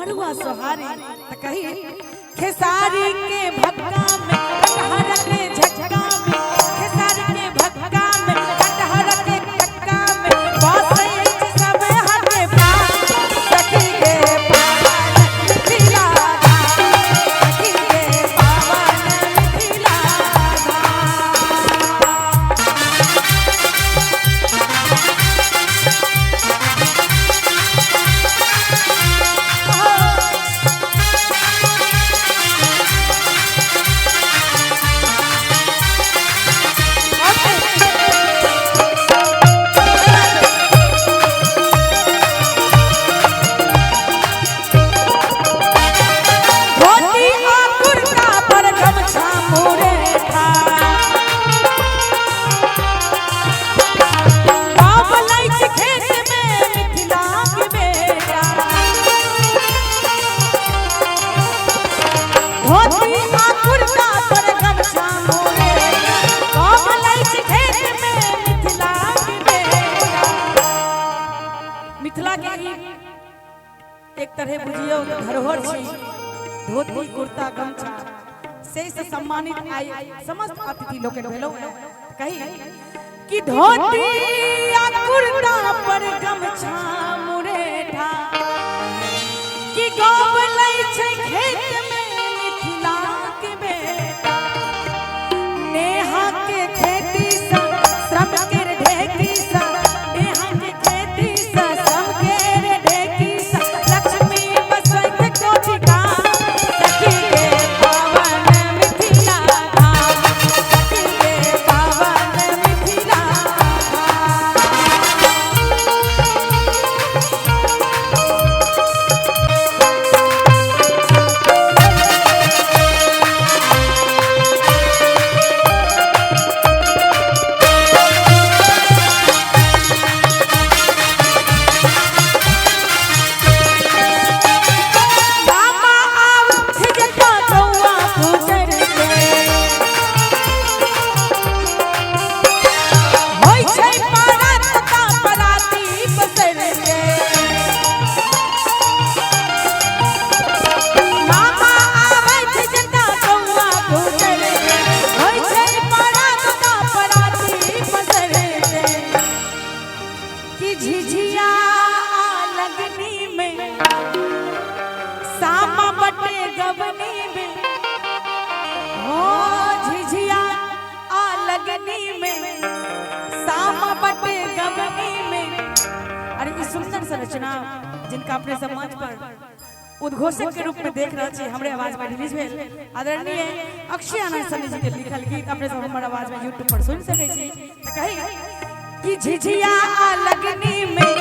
डमरुआ सोहारी त कही खेसारी के भक्का में कटहर के झटका में खेसारी के भक्का में कटहर के कक्का में बसई सब हटे पास सखी के पावन मिथिला सखी के पावन मिथिला मिथिला के एक तरह बुझियो धरोहर छी धोती कुर्ता गमछा से सम्मानित आई समस्त अतिथि लोग भेलो कही कि धोती आ कुर्ता पर गमछा मुरेठा कि गाँव लै छै खेत में मिथिला के बेटा नेहा के खेती सा श्रम के ढेकी सा नेहा के खेती सा श्रम के ढेकी सा लक्ष्मी बसंत कोटिका सखी के पावन मिथिला धाम सखी के पावन मिथिला झिझिया लगनी में सामा बटे गबनी में हो झिझिया लगनी में सामा बटे गबनी में। अरे इस सुंदर संरचना जिनका अपने समाज पर उद्घोषक के रूप में देख रहे छी हमरे आवाज में रिलीज भेल आदरणीय अक्षय आनंद सनी जी के लिखल गीत अपने सब हमर आवाज में YouTube पर सुन सकै छी त कही कि झिझिया लगनी में